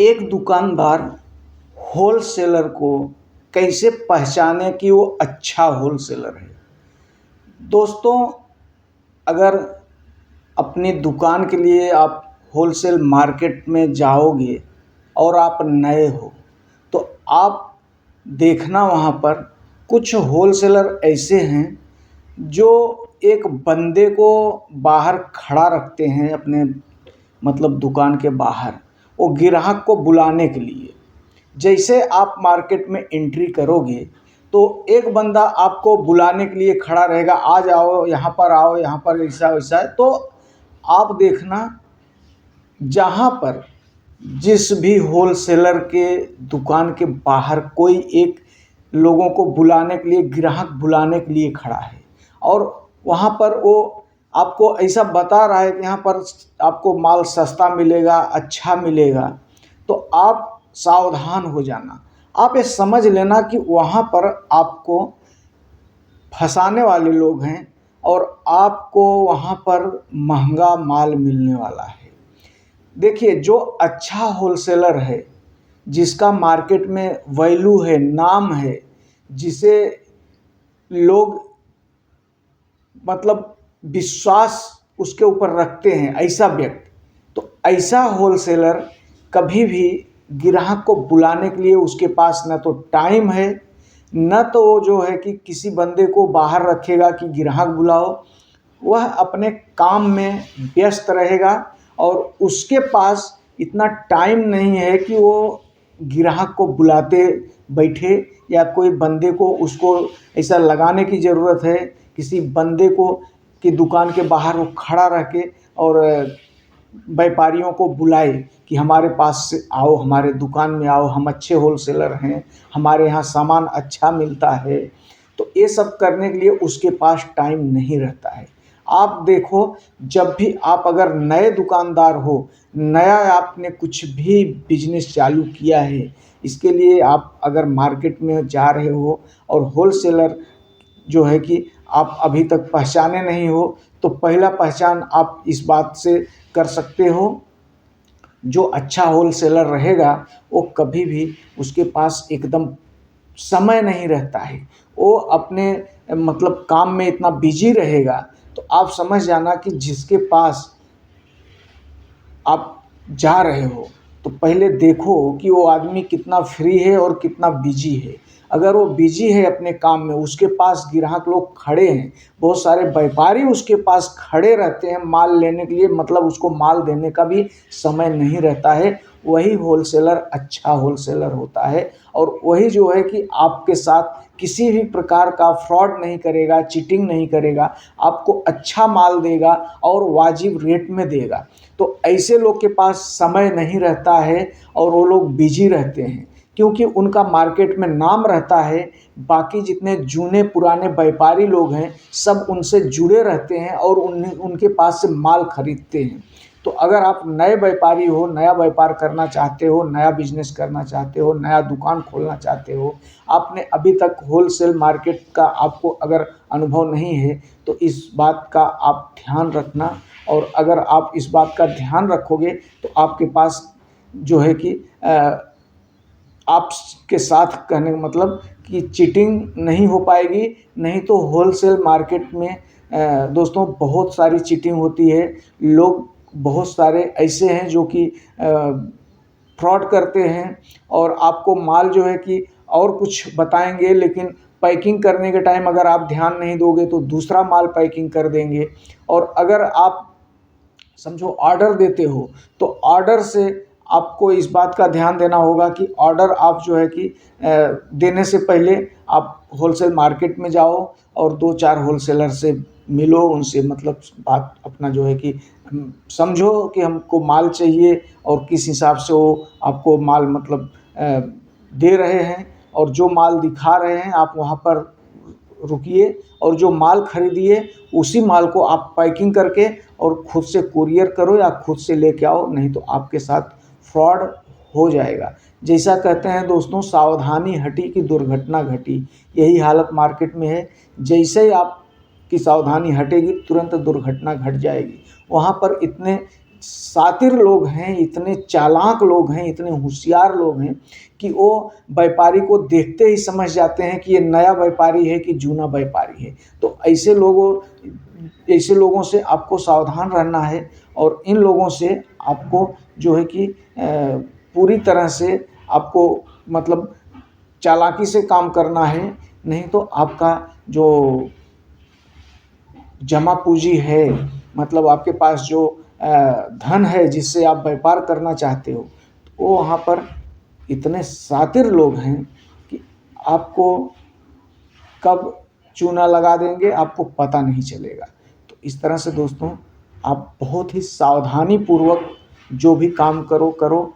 एक दुकानदार होलसेलर को कैसे पहचाने कि वो अच्छा होलसेलर है। दोस्तों, अगर अपनी दुकान के लिए आप होलसेल मार्केट में जाओगे और आप नए हो तो आप देखना वहाँ पर कुछ होलसेलर ऐसे हैं जो एक बंदे को बाहर खड़ा रखते हैं अपने मतलब दुकान के बाहर, वो ग्राहक को बुलाने के लिए। जैसे आप मार्केट में एंट्री करोगे तो एक बंदा आपको बुलाने के लिए खड़ा रहेगा, आ जाओ यहाँ पर, आओ यहाँ पर, ऐसा वैसा है। तो आप देखना, जहाँ पर जिस भी होलसेलर के दुकान के बाहर कोई एक लोगों को बुलाने के लिए, ग्राहक बुलाने के लिए खड़ा है और वहाँ पर वो आपको ऐसा बता रहा है कि यहाँ पर आपको माल सस्ता मिलेगा, अच्छा मिलेगा, तो आप सावधान हो जाना। आप ये समझ लेना कि वहाँ पर आपको फंसाने वाले लोग हैं और आपको वहाँ पर महंगा माल मिलने वाला है। देखिए, जो अच्छा होलसेलर है, जिसका मार्केट में वैल्यू है, नाम है, जिसे लोग मतलब विश्वास उसके ऊपर रखते हैं, ऐसा व्यक्ति, तो ऐसा होलसेलर कभी भी ग्राहक को बुलाने के लिए उसके पास न तो टाइम है, न तो वो जो है कि किसी बंदे को बाहर रखेगा कि ग्राहक बुलाओ। वह अपने काम में व्यस्त रहेगा और उसके पास इतना टाइम नहीं है कि वो ग्राहक को बुलाते बैठे या कोई बंदे को उसको ऐसा लगाने की ज़रूरत है, किसी बंदे को कि दुकान के बाहर वो खड़ा रह के और व्यापारियों को बुलाए कि हमारे पास से आओ, हमारे दुकान में आओ, हम अच्छे होलसेलर हैं, हमारे यहाँ सामान अच्छा मिलता है। तो ये सब करने के लिए उसके पास टाइम नहीं रहता है। आप देखो, जब भी आप अगर नए दुकानदार हो, नया आपने कुछ भी बिजनेस चालू किया है, इसके लिए आप अगर मार्केट में जा रहे हो और होलसेलर जो है कि आप अभी तक पहचाने नहीं हो, तो पहला पहचान आप इस बात से कर सकते हो, जो अच्छा होलसेलर रहेगा वो कभी भी उसके पास एकदम समय नहीं रहता है, वो अपने मतलब काम में इतना बिजी रहेगा। तो आप समझ जाना कि जिसके पास आप जा रहे हो तो पहले देखो कि वो आदमी कितना फ्री है और कितना बिजी है। अगर वो बिजी है अपने काम में, उसके पास ग्राहक लोग खड़े हैं, बहुत सारे व्यापारी उसके पास खड़े रहते हैं माल लेने के लिए, मतलब उसको माल देने का भी समय नहीं रहता है, वही होलसेलर अच्छा होलसेलर होता है। और वही जो है कि आपके साथ किसी भी प्रकार का फ्रॉड नहीं करेगा, चीटिंग नहीं करेगा, आपको अच्छा माल देगा और वाजिब रेट में देगा। तो ऐसे लोग के पास समय नहीं रहता है और वो लोग बिजी रहते हैं, क्योंकि उनका मार्केट में नाम रहता है। बाकी जितने जूने पुराने व्यापारी लोग हैं सब उनसे जुड़े रहते हैं और उनके पास से माल खरीदते हैं। तो अगर आप नए व्यापारी हो, नया व्यापार करना चाहते हो, नया बिजनेस करना चाहते हो, नया दुकान खोलना चाहते हो, आपने अभी तक होलसेल मार्केट का आपको अगर अनुभव नहीं है, तो इस बात का आप ध्यान रखना। और अगर आप इस बात का ध्यान रखोगे तो आपके पास जो है कि आपके साथ कहने का मतलब कि चीटिंग नहीं हो पाएगी। नहीं तो होलसेल मार्केट में दोस्तों बहुत सारी चीटिंग होती है। लोग बहुत सारे ऐसे हैं जो कि फ्रॉड करते हैं और आपको माल जो है कि और कुछ बताएंगे, लेकिन पैकिंग करने के टाइम अगर आप ध्यान नहीं दोगे तो दूसरा माल पैकिंग कर देंगे। और अगर आप समझो ऑर्डर देते हो तो ऑर्डर से आपको इस बात का ध्यान देना होगा कि ऑर्डर आप जो है कि देने से पहले आप होलसेल मार्केट में जाओ और 2-4 होलसेलर से मिलो, उनसे मतलब बात अपना जो है कि समझो कि हमको माल चाहिए और किस हिसाब से वो आपको माल मतलब दे रहे हैं, और जो माल दिखा रहे हैं आप वहाँ पर रुकिए और जो माल खरीदिए उसी माल को आप पैकिंग करके और खुद से कुरियर करो या खुद से लेके आओ, नहीं तो आपके साथ फ्रॉड हो जाएगा। जैसा कहते हैं दोस्तों, सावधानी हटी कि दुर्घटना घटी। यही हालत मार्केट में है। जैसे ही आपकी सावधानी हटेगी तुरंत दुर्घटना घट जाएगी। वहाँ पर इतने शातिर लोग हैं, इतने चालाक लोग हैं, इतने होशियार लोग हैं कि वो व्यापारी को देखते ही समझ जाते हैं कि ये नया व्यापारी है कि जूना व्यापारी है। तो ऐसे लोगों से आपको सावधान रहना है और इन लोगों से आपको जो है कि पूरी तरह से आपको मतलब चालाकी से काम करना है, नहीं तो आपका जो जमा पूंजी है, मतलब आपके पास जो धन है जिससे आप व्यापार करना चाहते हो, वो वहाँ पर इतने शातिर लोग हैं कि आपको कब चूना लगा देंगे आपको पता नहीं चलेगा। तो इस तरह से दोस्तों आप बहुत ही सावधानी पूर्वक जो भी काम करो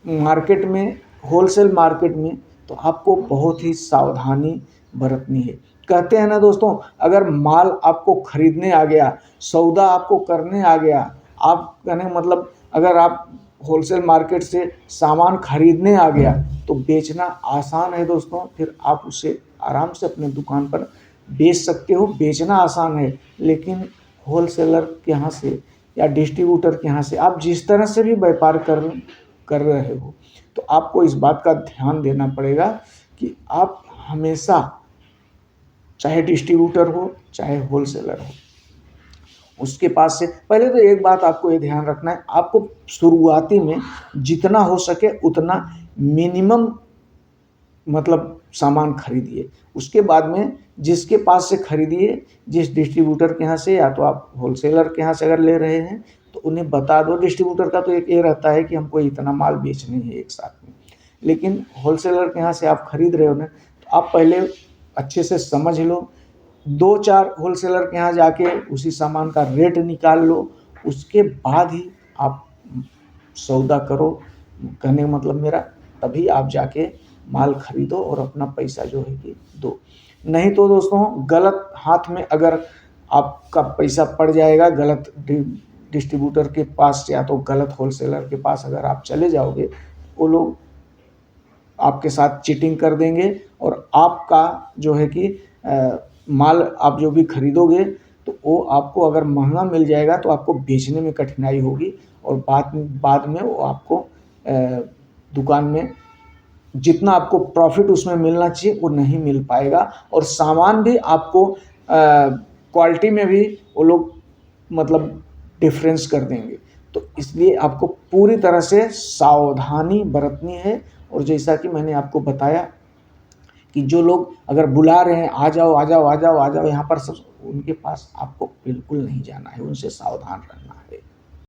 मार्केट में, होलसेल मार्केट में तो आपको बहुत ही सावधानी बरतनी है। कहते हैं ना दोस्तों, अगर माल आपको खरीदने आ गया, सौदा आपको करने आ गया, आप कहने मतलब अगर आप होलसेल मार्केट से सामान खरीदने आ गया तो बेचना आसान है दोस्तों। फिर आप उसे आराम से अपने दुकान पर बेच सकते हो। बेचना आसान है, लेकिन होलसेलर के यहाँ से या डिस्ट्रीब्यूटर के यहाँ से आप जिस तरह से भी व्यापार कर रहे हो, तो आपको इस बात का ध्यान देना पड़ेगा कि आप हमेशा, चाहे डिस्ट्रीब्यूटर हो चाहे होलसेलर हो, उसके पास से पहले तो एक बात आपको ये ध्यान रखना है, आपको शुरुआती में जितना हो सके उतना मिनिमम मतलब सामान खरीदिए। उसके बाद में जिसके पास से खरीदिए, जिस डिस्ट्रीब्यूटर के यहाँ से, या तो आप होलसेलर के यहाँ से अगर ले रहे हैं तो उन्हें बता दो। डिस्ट्रीब्यूटर का तो एक ये रहता है कि हमको इतना माल बेचनी है एक साथ में, लेकिन होलसेलर के यहाँ से आप खरीद रहे हो ना, तो आप पहले अच्छे से समझ लो, 2-4 होलसेलर के यहाँ जाके उसी सामान का रेट निकाल लो, उसके बाद ही आप सौदा करो। कहने का मतलब मेरा, तभी आप जाके माल खरीदो और अपना पैसा जो है कि दो। नहीं तो दोस्तों गलत हाथ में अगर आपका पैसा पड़ जाएगा, गलत डिस्ट्रीब्यूटर के पास या तो गलत होलसेलर के पास अगर आप चले जाओगे, वो लोग आपके साथ चीटिंग कर देंगे और आपका जो है कि माल आप जो भी खरीदोगे तो वो आपको अगर महंगा मिल जाएगा तो आपको बेचने में कठिनाई होगी, और बाद में वो आपको दुकान में जितना आपको प्रॉफिट उसमें मिलना चाहिए वो नहीं मिल पाएगा, और सामान भी आपको क्वालिटी में भी वो लोग मतलब डिफरेंस कर देंगे। तो इसलिए आपको पूरी तरह से सावधानी बरतनी है। और जैसा कि मैंने आपको बताया कि जो लोग अगर बुला रहे हैं आ जाओ आ जाओ आ जाओ आ जाओ यहाँ पर, सब उनके पास आपको बिल्कुल नहीं जाना है, उनसे सावधान रहना है।